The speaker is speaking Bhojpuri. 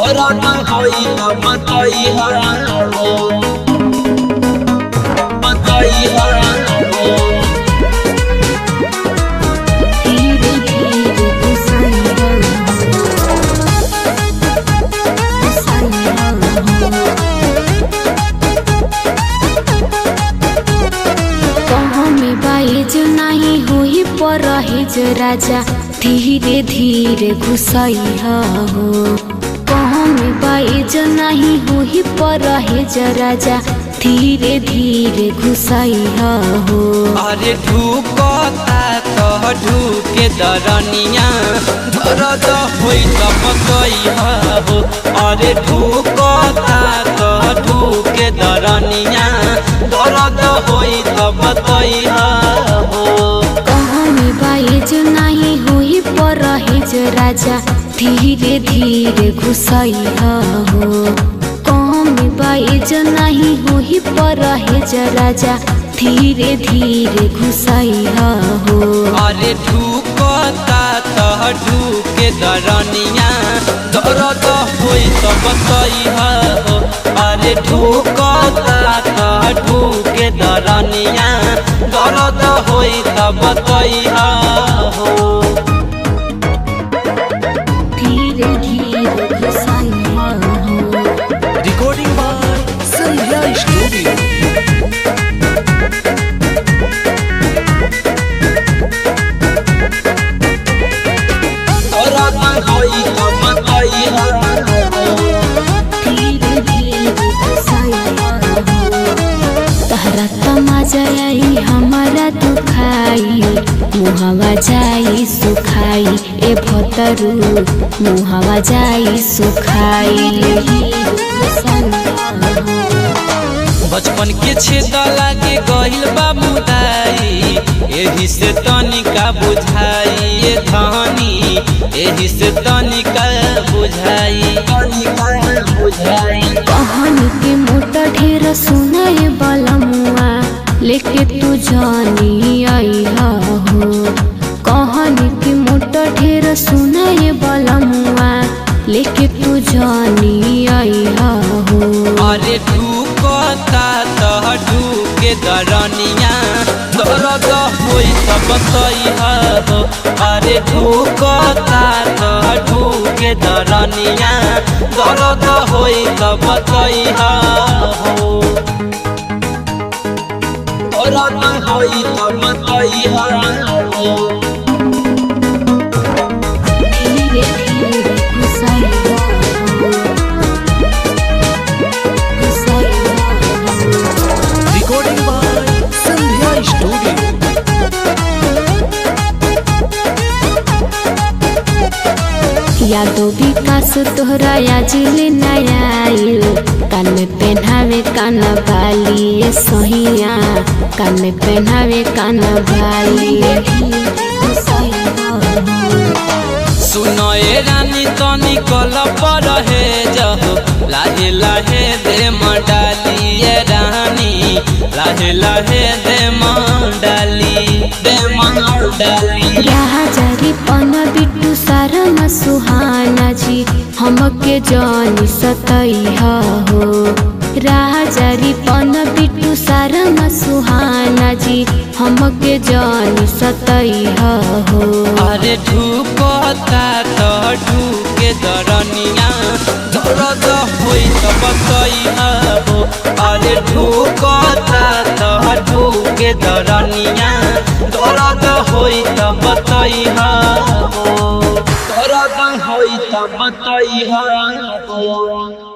दर्द होई त बतैहा जो नहीं हुई पर रहेज राजा धीरे धीरे घुसैहा हो। कहाँ में बाइज नहीं हुई पर रहेज राजा धीरे धीरे घुसैहा हो। अरे ढूकता तो ढूके दरनिया दर्द होई त बतैहा हो। अरे ढूकता तो ढूके दरनिया दर्द होई त बतैहा हो। कहाँ में बाइज नहीं हुई पर रहेज राजा धीरे धीरे घुसैहा हो। कहाँ में बाइज नहीं हुई पर रहेज राजा धीरे धीरे घुसैहा हो। अरे ढूकता तो ढूके दरनिया दर्द होई त बतैहा हो। अरे ढूकता तो ढूके दरनिया दर्द होई त बतैहा हो। धीरे धीरे घुसैहा हो। Recording by Sandhya studio. तहरा तमाजा आई हमारा दुखाई मुहावा जाई सुखाई ए भतरू मुहावा जाई सुखाई। बचपन के छेद लागे गहिल बा मुदाई एही से तनिका बुझाई ये धानी एही से तनिका बुझाई कहानी के मोटा ढेर सुनाए वाला मुआ लेके तू जानी आईहा हो। कहानी के मोटा ढेर सुनाए वाला मुआ लेके तू जानी आईहा हो। अरे ढूकता तो ढूके दरनिया दर्द होई त बतैहा हो। अरे ढूकता तो ढूके दरनिया दर्द होई त बतैहा हो। दर्द होई त बतैहा हो। धीरे धीरे घुसैहा हो। Recording by Sandhya studio. यादो विकास तोहरा याजिले नया आइल कान में पहनावे कान बाली सहिया कान में पहनावे कान बाली। सुनो ए रानी तनी कल पर है जहो लाहे लाहे दे मंडाली ए रानी लाहे लाहे दे मंडाली राजारी पन बिट्टू सारा सुहाना जी हमके जानी सतैहा हो। राजारी पन बिट्टू सारा सुहाना जी हमके जानी सतैहा हो। अरे ढूकता तो ढूके दरनिया दर्द होई त बतैहा हो। अरे ढूकता तो ढूके दरनिया दर्द होई त बतैहा हो। दर्द होई त बतैहा हो।